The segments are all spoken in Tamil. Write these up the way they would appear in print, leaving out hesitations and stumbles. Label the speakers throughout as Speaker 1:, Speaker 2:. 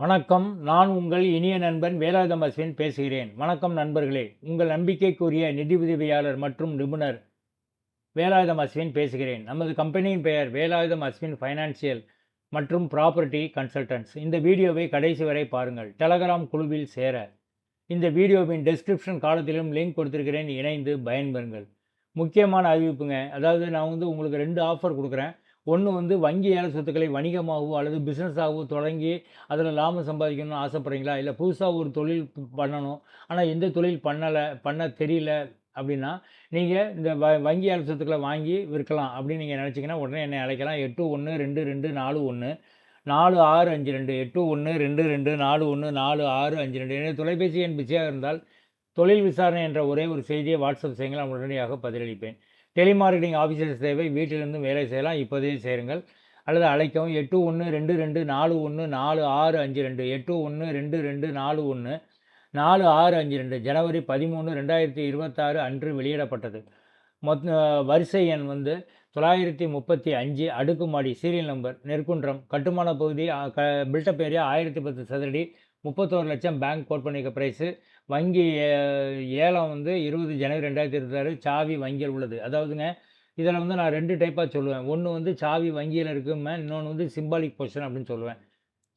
Speaker 1: வணக்கம். நான் உங்கள் இனிய நண்பன் வேலாயுதம் அஸ்வின் பேசுகிறேன். வணக்கம் நண்பர்களே. உங்கள் நம்பிக்கைக்குரிய நிதி உதவியாளர் மற்றும் நிபுணர் வேலாயுதம் அஸ்வின் பேசுகிறேன். நமது கம்பெனியின் பெயர் வேலாயுதம் அஸ்வின் ஃபைனான்சியல் மற்றும் ப்ராப்பர்ட்டி கன்சல்டன்ட்ஸ். இந்த வீடியோவை கடைசி வரை பாருங்கள். டெலகிராம் குழுவில் சேர இந்த வீடியோவின் டெஸ்கிரிப்ஷன் காலத்திலும் லிங்க் கொடுத்திருக்கிறேன். இணைந்து பயன்பெறுங்கள். முக்கியமான அறிவிப்புங்க. அதாவது நான் உங்களுக்கு 2 ஆஃபர் கொடுக்குறேன். ஒன்று வங்கி ஏல சொத்துக்களை வணிகமாகவோ அல்லது பிஸ்னஸாகவோ தொடங்கி அதில் லாபம் சம்பாதிக்கணும்னு ஆசைப்பட்றீங்களா? இல்லை புதுசாக ஒரு தொழில் பண்ணணும், ஆனால் எந்த தொழில் பண்ண தெரியல அப்படின்னா, நீங்கள் இந்த வங்கி ஏல சொத்துக்களை வாங்கி விற்கலாம் அப்படின்னு நீங்கள் நினச்சிங்கன்னா உடனே என்னை அழைக்கலாம். 812241 4652 812241 4652. எனது தொலைபேசி எண் பிஸியாக இருந்தால் தொழில் விசாரணை என்ற ஒரே ஒரு செய்தியை வாட்ஸ்அப் செய்யுங்கள். நான் உடனடியாக பதிலளிப்பேன். டெலிமார்க்கெட்டிங் ஆஃபீஸர்ஸ் தேவை. வீட்டிலிருந்தும் வேலை செய்யலாம். இப்போதே சேருங்கள் அல்லது அழைக்கவும். 8122414652 812241 4652. ஜனவரி 13, 2026 அன்று வெளியிடப்பட்டது. வரிசை எண் 935 அடுக்குமாடி, சீரியல் நம்பர், நெற்குன்றம், கட்டுமான பகுதி, பில்டப் ஏரியா 1010 சதுரடி, 31 லட்சம் பேங்க் கோட் பண்ணிக்க ப்ரைஸு. வங்கி ஏலம் 20 ஜனவரி 2026 சாவி வங்கியில் உள்ளது. அதாவதுங்க, இதில் நான் 2 டைப்பாக சொல்லுவேன். ஒன்று சாவி வங்கியில் இருக்குமே, இன்னொன்று சிம்பாலிக் பொசிஷன் அப்படின்னு சொல்லுவேன்.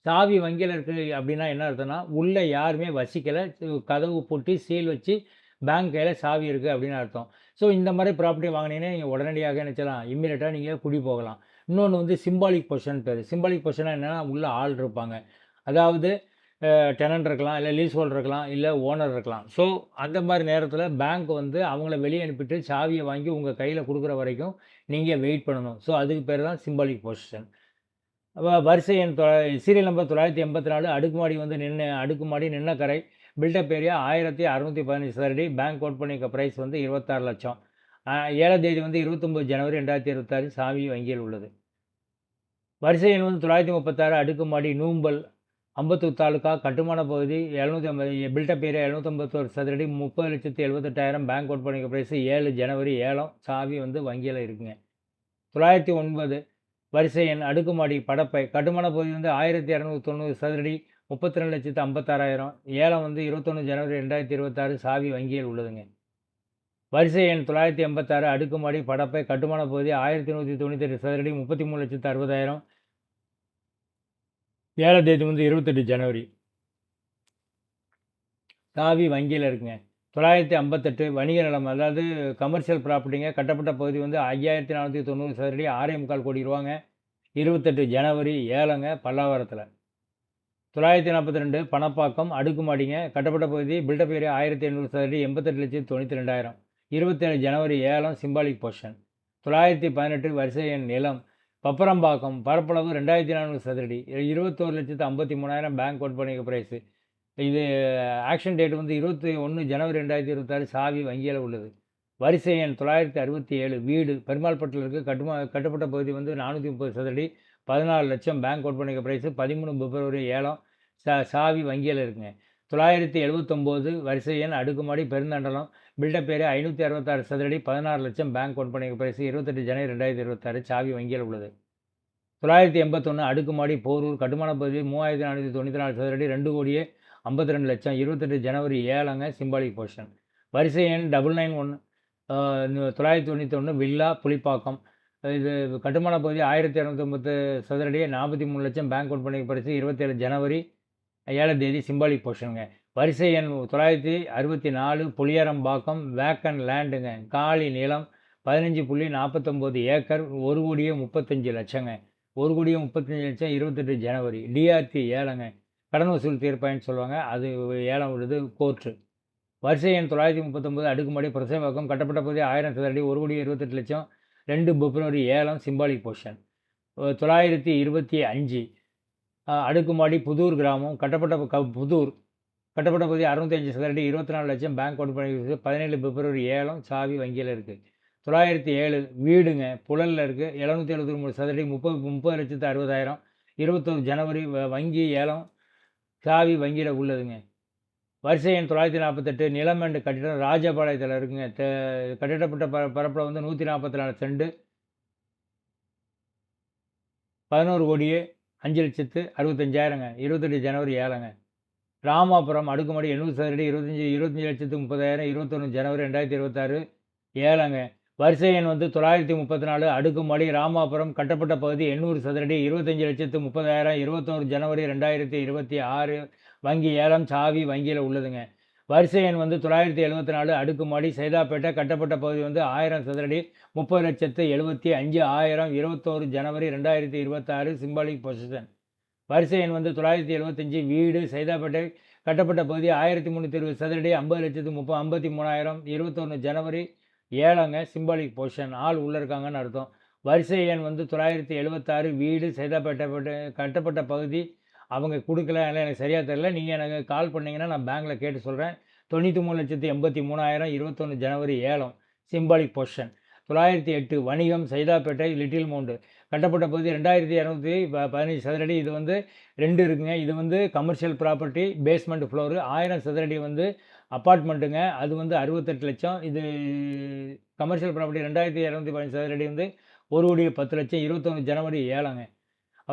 Speaker 1: சாவி வங்கியில் இருக்குது அப்படின்னா என்ன அர்த்தம்னா, உள்ளே யாருமே வசிக்கலை, கதவு பூட்டி சீல் வச்சு பேங்க் கையில் சாவி இருக்குது அப்படின்னு அர்த்தம். ஸோ இந்த மாதிரி ப்ராப்பர்ட்டி வாங்கினீங்கன்னா நீங்கள் உடனடியாக நினச்சலாம், இம்மீடியட்டாக நீங்கள் குடி போகலாம். இன்னொன்று சிம்பாலிக் பொசிஷன் பேர். சிம்பாலிக் பொசிஷனாக என்னென்னா, உள்ளே ஆள் இருப்பாங்க. அதாவது டெனண்ட் இருக்கலாம், இல்லை லீஸ் ஹோல்டர் இருக்கலாம், இல்லை ஓனர் இருக்கலாம். ஸோ அந்த மாதிரி நேரத்தில் பேங்க் அவங்கள வெளியே அனுப்பிட்டு சாவியை வாங்கி உங்கள் கையில் கொடுக்குற வரைக்கும் நீங்கள் வெயிட் பண்ணணும். ஸோ அதுக்கு பேர் தான் சிம்பாலிக் பொசிஷன். வரிசை எண் சீரியல் நம்பர் 984 அடுக்குமாடி அடுக்குமாடி நின்ன கரை, பில்டப் ஏரியா 1615 சதுரடி, பேங்க் கோட் பண்ணிக்க ப்ரைஸ் 26 லட்சம். ஏழாம் தேதி 29 ஜனவரி 2026 சாவி வங்கியில் உள்ளது. வரிசை எண் 936 அடுக்குமாடி நூம்பல், அம்பத்தூர் தாலுக்கா, கட்டுமான பகுதி 750, பில்டப் ஏரியா 751 சதுரடி, 30,78,000 பேங்க் கோட் பண்ணிக்க ப்ரைஸ். 7 ஜனவரி ஏலம், சாவி வங்கியில் இருக்குங்க. 909 வரிசை எண் அடுக்குமாடி படப்பை, கட்டுமான பகுதி 1290 சதுரடி, 32,56,000, ஏலம் 21 ஜனவரி 2026 சாவி வங்கியில் உள்ளதுங்க. வரிசை எண் 986 அடுக்குமாடி படப்பை, கட்டுமான பகுதி 1198 சதுரடி, 33,60,000, ஏழாம் தேதி 28 ஜனவரி, சாவி வங்கியில் இருக்குங்க. 958 வணிக நிலம், அதாவது கமர்ஷியல் ப்ராப்பர்ட்டிங்க, கட்டப்பட்ட பகுதி 5,490 சதுரடி, 6.25 கோடி ரூபாங்க, 28 ஜனவரி ஏலங்க, பல்லாவரத்தில். 942 பணப்பாக்கம் அடுக்குமாடிங்க, கட்டப்பட்ட பகுதி, பில்டப் ஏரியா 1,800 சதுரடி, 88,92,000, 27 ஜனவரி ஏலம், சிம்பாலிக் பொசிஷன். 918 வரிசை எண் நிலம், பப்பரம்பாக்கம், பரப்பளவு 2,400 சதுரடி, 21,53,000 பேங்க் கோட் பண்ணிக்க ப்ரைஸு. இது ஆக்ஷன் டேட் 21 ஜனவரி 2026 சாவி வங்கியில் உள்ளது. வரிசை எண் 967 வீடு, பெருமாள்பட்டில் இருக்குது, கட்டப்பட்ட பகுதி 430 சதுரடி, 14 லட்சம் பேங்க் கோட் பண்ணிக்க ப்ரைஸு. 13 பிப்ரவரி ஏலம், சாவி வங்கியில் இருக்குங்க. 979 வரிசை எண் அடுக்குமாடி பெருந்தண்டலம், பில்டப் ஏரியா 566 சதுரடி, 16 லட்சம் பேங்க் கோட் பண்ணிக்க ப்ரைஸு. 28 ஜனவரி 2026 சாவி வங்கியில் உள்ளது. 981 அடுக்குமாடி போரூர், கட்டுமான பகுதி 3,494 சதுரடி, 2,52,00,000, 28 ஜனவரி ஏலங்க, சிம்பாலிக் பொசிஷன். வரிசை எண் 991 991 வில்லா புலிப்பாக்கம், இது கட்டுமான பகுதி 1,250 சதுரடி, 43 லட்சம் பேங்க் கோட் பண்ணிக்க ப்ரைஸு. 27 ஜனவரி ஏழாம் தேதி சிம்பாலிக் பொசிஷனுங்க. வரிசை எண் 964 புளியரம்பாக்கம், வேக்கன் லேண்டுங்க, காலி நிலம், 15.49 ஏக்கர், 1,35,00,000ங்க, 1,35,00,000, 28 ஜனவரி. டிஆர்டி ஏலங்க, கடன் வசூல் தீர்ப்பாயின்னு சொல்லுவாங்க, அது ஏலம் உள்ளது, கோர்ட்டு. வரிசை எண் 939 அடுக்குமாடி பிரசவாக்கம், கட்டப்பட்ட பகுதி 1000 சதுரடி, 1,28,00,000, 2 பிப்ரவரி ஏலம், சிம்பாலிக் பொசிஷன். 925 அடுக்குமாடி புதூர் கிராமம், புதூர், கட்டப்பட்ட பகுதி 605 சதுரடி, 24 லட்சம் பேங்க் கோட் பண்ணி. 17 பிப்ரவரி ஏலம், சாவி வங்கியில் இருக்குது. 907 வீடுங்க, புழலில் இருக்குது, 773 சதுரடி, 30,60,000, 21 ஜனவரி வங்கி ஏலம், சாவி வங்கியில் உள்ளதுங்க. வரிசை எண் 948 நிலம் அண்டு கட்டிடம், ராஜபாளையத்தில் இருக்குங்க. கட்டிடப்பட்ட பரப்பில் 144 சென்ட், 11 கோடியே 5,65,000ங்க. 28 ஜனவரி 7ங்க. ராமாபுரம் அடுக்குமாடி 800 சதுரடி 25,30,30,000 21 ஜனவரி 2026 7ங்க. வரிசை எண் வந்து 934 அடுக்குமாடி ராமாபுரம் கட்டப்பட்ட பகுதி 800 சதுரடி 25,30,30,000 21 ஜனவரி 2026 வங்கி ஏலம் சாவி வங்கியில் உள்ளதுங்க. வரிசை எண் வந்து 974 அடுக்குமாடி சைதாப்பேட்டை கட்டப்பட்ட பகுதி வந்து 1000 சதுரடி 30,75,000 21 ஜனவரி 2026 சிம்பாலிக் பொசிஷன். வரிசை எண் வந்து 975 வீடு சைதாப்பேட்டை கட்டப்பட்ட பகுதி 1320 சதுரடி 50,53,000 21 ஜனவரி 7ங்க சிம்பாலிக் பொசிஷன். ஆள் உள்ளே இருக்காங்கன்னு அர்த்தம். வரிசை எண் வந்து 976 வீடு சைதாப்பேட்டை கட்டப்பட்ட பகுதி அவங்க கொடுக்கல, அதனால் எனக்கு சரியாக தெரியல. நீங்கள் எனக்கு கால் பண்ணிங்கன்னா நான் பேங்க்கில் கேட்டு சொல்கிறேன். 93,83,000 21 ஜனவரி 7 சிம்பாலிக் பொசிஷன். 908 வணிகம் சைதாப்பேட்டை லிட்டில் மவுண்டு கட்டப்பட்ட பகுதி 2,215 சதுரடி. இது வந்து 2 இருக்குங்க. இது வந்து கமர்ஷியல் ப்ராப்பர்ட்டி பேஸ்மெண்ட் ஃப்ளோரு. 1000 சதுரடி வந்து அப்பார்ட்மெண்ட்டுங்க. அது வந்து 68 லட்சம். இது கமர்ஷியல் ப்ராப்பர்ட்டி 2,215 சதுரடி வந்து 1,10 லட்சம் 21 ஜனவரி 7ங்க.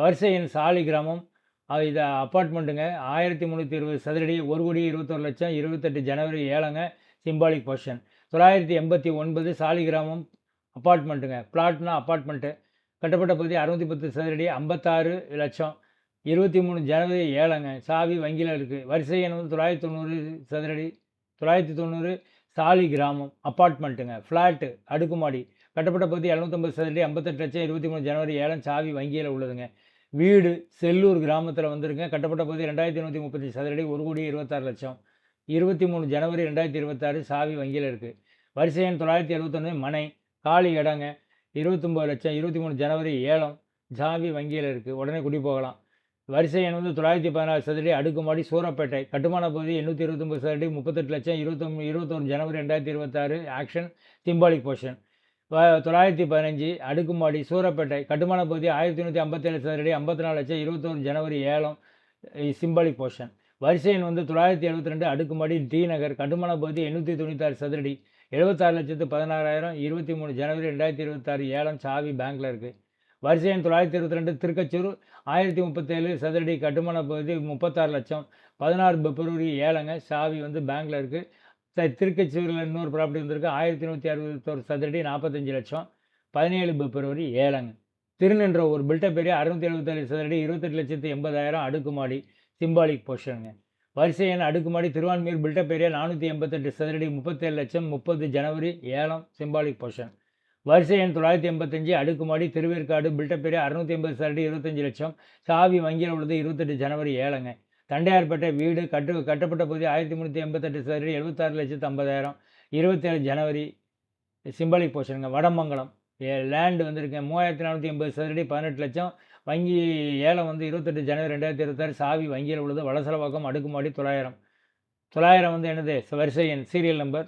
Speaker 1: வரிசை எண் சாலி கிராமம் இது அப்பார்ட்மெண்ட்டுங்க. 1320 சதுரடி 1,21 லட்சம் 28 ஜனவரி 7ங்க சிம்பாலிக் பொசிஷன். 989 சாலி கிராமம் அப்பார்ட்மெண்ட்டுங்க. பிளாட்னா அப்பார்ட்மெண்ட்டு கட்டப்பட்ட பகுதி 610 சதுரடி 56 லட்சம் 23 ஜனவரி 7ங்க சாவி வங்கியில் இருக்குது. வரிசை எண் வந்து 990 சதுரடி 990 சாலி கிராமம் அப்பார்ட்மெண்ட்டுங்க. ஃப்ளாட்டு அடுக்குமாடி கட்டப்பட்ட பகுதி 750 சதுரடி 58 லட்சம் 23 ஜனவரி 7 சாவி வங்கியில் உள்ளதுங்க. வீடு செல்லூர் கிராமத்தில் வந்துருங்க. கட்டப்பட்ட பகுதி 2,135 சதுரடி 1,26 லட்சம் 23 ஜனவரி 2026 சாவி வங்கியில் இருக்குது. வரிசை எண் 971 மனை காலி இடங்க 29 லட்சம் 23 ஜனவரி 7 சாவி வங்கியில் இருக்குது. உடனே குடி போகலாம். வரிசை எண் வந்து 916 சதுரடி அடுக்குமாடி சூரப்பேட்டை கட்டுமான பகுதி 829 சதுரடி 38 லட்சம் 21 ஜனவரி 2026 ஆக்ஷன் சிம்பாலிக் பொசிஷன். 915 அடுக்குமாடி சூரப்பேட்டை கட்டுமான பகுதி 1157 சதுரடி 54 லட்சம் 21 ஜனவரி 7 சிம்பாலிக் பொசிஷன். வரிசை எண் வந்து 972 அடுக்குமாடி டி நகர் கட்டுமான பகுதி 896 சதுரடி 76,16,000 23 ஜனவரி 2026 7 சாவி பேங்க்கில் இருக்குது. வரிசை எண் 922 திருக்கச்சூர் 1037 சதுரடி கட்டுமான பகுதி 36 லட்சம் 16 பிப்ரவரி 7ங்க சாவி வந்து பேங்க்கில் இருக்குது. திருக்கச்சூரில் இன்னொரு ப்ராப்பர்ட்டி வந்திருக்கு 1161 சதுரடி 45 லட்சம் 17 பிப்ரவரி 7ங்க. திருநின்ற ஒரு பில்டப் ஏரியா 677 சதுரடி 28,80,000 அடுக்குமாடி சிம்பாலிக் பொசிஷனுங்க. வரிசை எண் அடுக்குமாடி திருவான்மியூர் பில்டப் ஏரியா 488 சதுரடி 37 லட்சம் 30 ஜனவரி 7 சிம்பாலிக் பொசிஷன். வரிசை எண் 985 அடுக்குமாடி திருவேற்காடு பில்டப் ஏரியா 680 சதுரடி 25 லட்சம் சாவி வங்கியில் உள்ளது 28 ஜனவரி 7ங்க. தண்டையார்பேட்டை வீடு கட்டப்பட்ட பகுதி 1388 சதுரடி 76,50,000 27 ஜனவரி சிம்பாலிக் பொசிஷனுங்க. வடமங்கலம் லேண்டு வந்திருக்கேன் 3,480 சதுரடி 18 லட்சம் வங்கி ஏலம் வந்து 28 ஜனவரி 2026 சாவி வங்கியில் உள்ளது. வலசலவாக்கம் அடுக்குமாடி 900 வந்து என்னது வரிசை எண் சீரியல் நம்பர்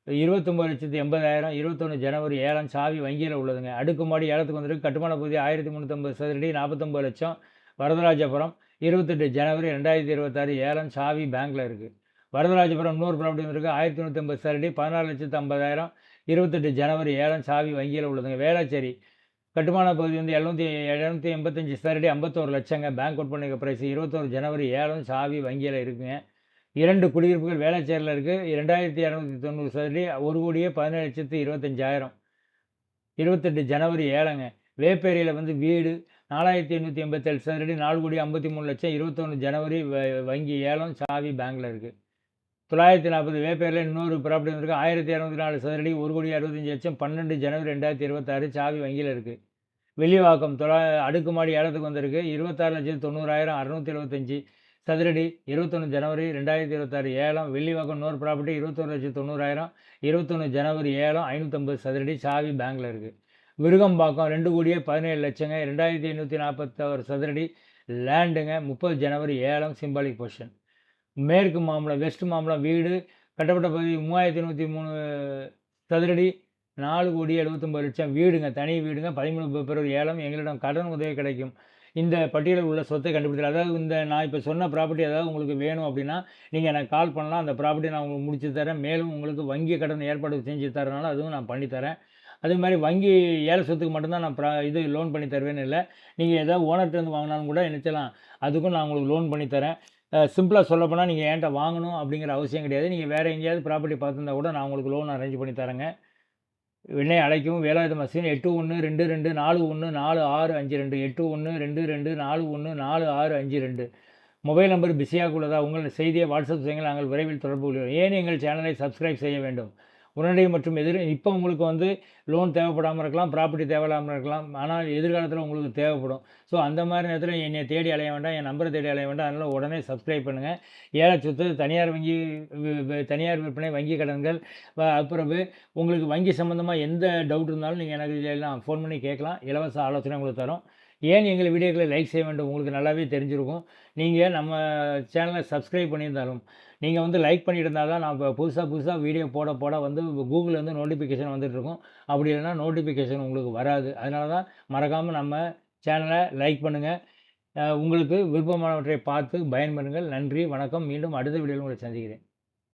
Speaker 1: 29,80,000 21 ஜனவரி 7 சாவி வங்கியில் உள்ளதுங்க. அடுக்குமாடி ஏலத்துக்கு வந்திருக்கு. கட்டுமான பகுதி 1,350 சதுரடி 49 லட்சம் வரதராஜபுரம் 28 ஜனவரி 2026 7 சாவி பேங்க்கில் இருக்குது. வரதராஜபுரம் இன்னொரு ப்ராப்பர்ட்டி வந்திருக்கு 1,150 சதுரடி 16,50,000 28 ஜனவரி 7 சாவி வங்கியில் உள்ளதுங்க. வேளாச்சேரி கட்டுமான பகுதி வந்து 785 சதுரடி 51 லட்சங்க பேங்க் அவுட் பண்ணிக்க ப்ரைஸ் 21 ஜனவரி 7 சாவி வங்கியில் இருக்குங்க. 2 குடியிருப்புகள் வேளாச்சேரியில் இருக்குது 2,290 சதுரடி 1,17,25,000 28 ஜனவரி 7ங்க. வேப்பேரியில் வந்து வீடு 4,887 சதுரடி 4,53 லட்சம் 21 ஜனவரி வங்கி 7 சாவி பேங்க்கில் இருக்குது. 940 வேப்பேரியில் இன்னொரு ப்ராப்பர்ட்டி வந்திருக்கு 1,204 சதுரடி 1,65 லட்சம் 12 ஜனவரி 2026 சாவி வங்கியில் இருக்குது. வெளிவாக்கம் அடுக்குமாடி ஏலத்துக்கு வந்திருக்கு 26,90,000 675 சதுரடி 21 ஜனவரி 2026 7 வெள்ளிவாக்கம் இன்னொரு ப்ராப்பர்ட்டி 21,90,000 21 ஜனவரி 7 550 சதுரடி சாவி பேங்க்கில் இருக்குது. விருகம்பாக்கம் 2,17 லட்சங்க 2,541 சதுரடி லேண்டுங்க 30 ஜனவரி 7 சிம்பாலிக் பொசிஷன். மேற்கு மாம்பலம் வெஸ்ட் மாம்பலம் வீடு கட்டப்பட்ட பகுதி 3,103 சதுரடி 4,79 லட்சம் வீடுங்க தனி வீடுங்க 13 பிப்ரவரி 7 எங்களிடம் கடன் உதவி கிடைக்கும். இந்த பட்டியலில் உள்ள சொத்தை கண்டுபிடித்தல் அதாவது இந்த நான் இப்போ சொன்ன ப்ராப்பர்ட்டி ஏதாவது உங்களுக்கு வேணும் அப்படின்னா நீங்கள் எனக்கு கால் பண்ணலாம். அந்த ப்ராப்பர்ட்டி நான் உங்களுக்கு முடிச்சு தரேன். மேலும் உங்களுக்கு வங்கி கடன் ஏற்பாடு செஞ்சு தரனால அதுவும் நான் பண்ணித்தரேன். அதே மாரி வங்கி ஏல சொத்துக்கு மட்டும் தான் நான் இது லோன் பண்ணி தருவேன்னு இல்ல. நீங்க ஏதாவது ஓனர்ட்டருந்து வாங்குனாலும் கூட என்ன செய்யலாம், அதுக்கும் நான் உங்களுக்கு லோன் பண்ணி தரேன். சிம்பிளா சொல்லப்போனா நீங்க என்ட்ட வாங்கணும் அப்படிங்கிற அவசியம் கிடையாது. நீங்க வேற எங்கேயாவது ப்ராப்பர்ட்டி பார்த்துருந்தா கூட நான் உங்களுக்கு லோன் அரேஞ்ச் பண்ணி தரேங்க. என்னை அழைக்கவும் வேலாயுத மசின் 8122444652 8122444652 மொபைல் நம்பர் பிஸியாக உள்ளதா? உங்கள் செய்தியை வாட்ஸ்அப் செய்யுங்கள். நாங்கள் விரைவில் தொடர்பு கொள்கிறோம். ஏன் எங்கள் சேனலை சப்ஸ்கிரைப் செய்ய வேண்டும்? உடனடி மற்றும் இப்போ உங்களுக்கு வந்து லோன் தேவைப்படாமல் இருக்கலாம், ப்ராப்பர்ட்டி தேவையில்லாமல் இருக்கலாம். ஆனால் எதிர்காலத்தில் உங்களுக்கு தேவைப்படும். ஸோ அந்த மாதிரி நேரத்தில் என்னை தேடி அலைய வேண்டாம், என் நம்பரை தேடி அலைய வேண்டாம். அதனால் உடனே சப்ஸ்கிரைப் பண்ணுங்கள். ஏழை சொத்து, தனியார் வங்கி, தனியார் விற்பனை, வங்கி கடன்கள், அப்புறம் உங்களுக்கு வங்கி சம்மந்தமாக எந்த டவுட் இருந்தாலும் நீங்கள் எனக்கு எல்லாம் ஃபோன் பண்ணி கேட்கலாம். இலவச ஆலோசனை உங்களுக்கு தரோம். ஏன் எங்கள் வீடியோக்களை லைக் செய்ய வேண்டும் உங்களுக்கு நல்லாவே தெரிஞ்சிருக்கும். நீங்கள் நம்ம சேனலை சப்ஸ்கிரைப் பண்ணியிருந்தாலும் நீங்கள் வந்து லைக் பண்ணிட்டு இருந்தால் தான் நான் இப்போ புதுசாக வீடியோ போட வந்து கூகுளில் வந்து நோட்டிஃபிகேஷன் வந்துட்டுருக்கும். அப்படி இல்லைன்னா நோட்டிஃபிகேஷன் உங்களுக்கு வராது. அதனால தான் மறக்காமல் நம்ம சேனலை லைக் பண்ணுங்கள். உங்களுக்கு விருப்பமானவற்றை பார்த்து பயன்பெறுங்கள். நன்றி, வணக்கம். மீண்டும் அடுத்த வீடியோவில் உங்களை சந்திக்கிறேன்.